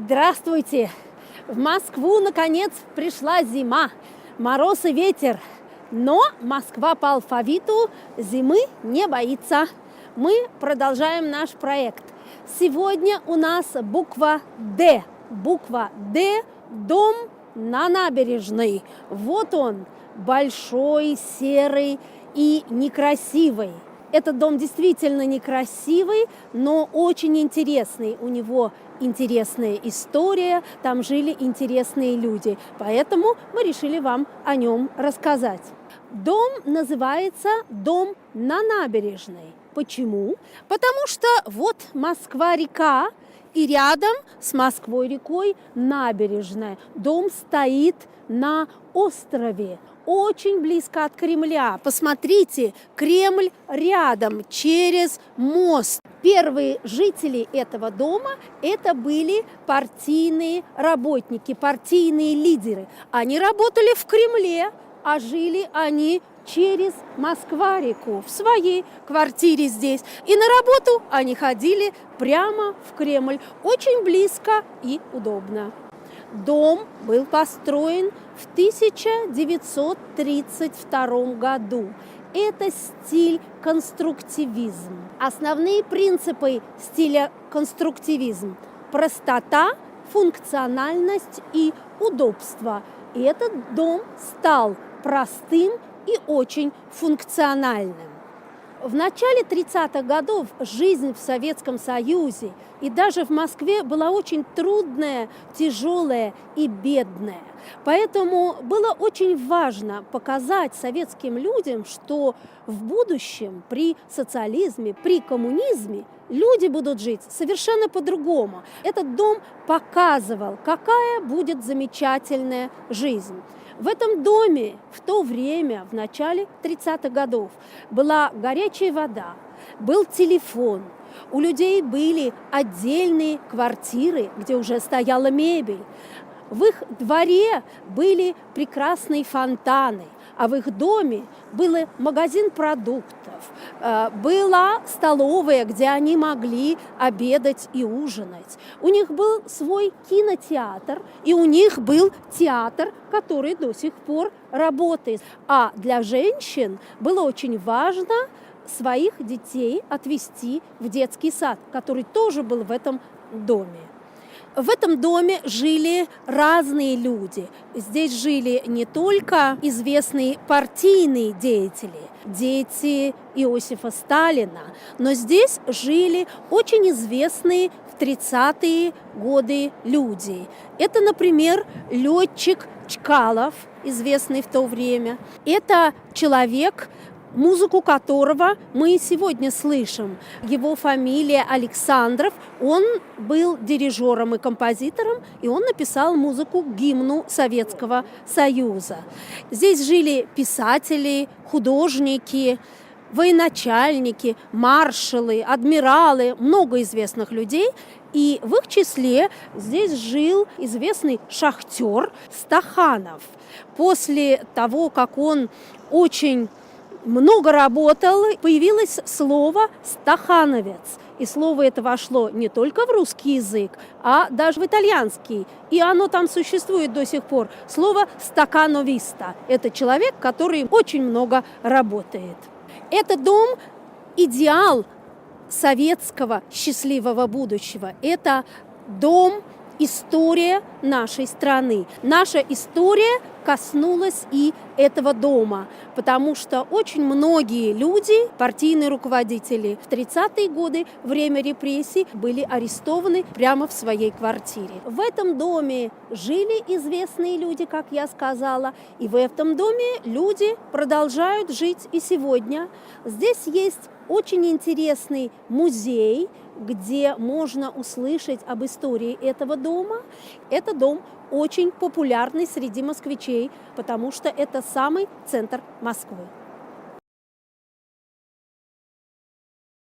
Здравствуйте! В Москву, наконец, пришла зима, мороз и ветер. Но Москва по алфавиту зимы не боится. Мы продолжаем наш проект. Сегодня у нас буква «Д». Буква «Д» – дом на набережной. Вот он, большой, серый и некрасивый. Этот дом действительно некрасивый, но очень интересный. У него интересная история, там жили интересные люди. Поэтому мы решили вам о нем рассказать. Дом называется «Дом на набережной». Почему? Потому что вот Москва-река, и рядом с Москвой-рекой набережная. Дом стоит на острове, очень близко от Кремля. Посмотрите, Кремль рядом, через мост. Первые жители этого дома – это были партийные работники, партийные лидеры. Они работали в Кремле, а жили они через Москва-реку в своей квартире здесь. И на работу они ходили прямо в Кремль. Очень близко и удобно. Дом был построен в 1932 году. Это стиль конструктивизм. Основные принципы стиля конструктивизм – простота, функциональность и удобство. И этот дом стал простым и очень функциональным. В начале 30-х годов жизнь в Советском Союзе и даже в Москве была очень трудная, тяжелая и бедная. Поэтому было очень важно показать советским людям, что в будущем при социализме, при коммунизме люди будут жить совершенно по-другому. Этот дом показывал, какая будет замечательная жизнь. В этом доме в то время, в начале 30-х годов, была горячая вода, был телефон, у людей были отдельные квартиры, где уже стояла мебель. В их дворе были прекрасные фонтаны, а в их доме был магазин продуктов, была столовая, где они могли обедать и ужинать. У них был свой кинотеатр, и у них был театр, который до сих пор работает. А для женщин было очень важно своих детей отвезти в детский сад, который тоже был в этом доме. В этом доме жили разные люди. Здесь жили не только известные партийные деятели, дети Иосифа Сталина, но здесь жили очень известные в 30-е годы люди. Это, например, летчик Чкалов, известный в то время. Это человек, музыку которого мы сегодня слышим. Его фамилия Александров, он был дирижером и композитором, и он написал музыку к гимну Советского Союза. Здесь жили писатели, художники, военачальники, маршалы, адмиралы, много известных людей. И в их числе здесь жил известный шахтер Стаханов. После того, как он очень много работал, появилось слово «стахановец». И слово это вошло не только в русский язык, а даже в итальянский. И оно там существует до сих пор. Слово «стакановиста» – это человек, который очень много работает. Этот дом – идеал советского счастливого будущего. Это дом, история нашей страны. Наша история коснулась и этого дома, потому что очень многие люди, партийные руководители в 30-е годы, время репрессий, были арестованы прямо в своей квартире. В этом доме жили известные люди, как я сказала, и в этом доме люди продолжают жить и сегодня. Здесь есть очень интересный музей, где можно услышать об истории этого дома. Этот дом очень популярный среди москвичей, потому что это самый центр Москвы.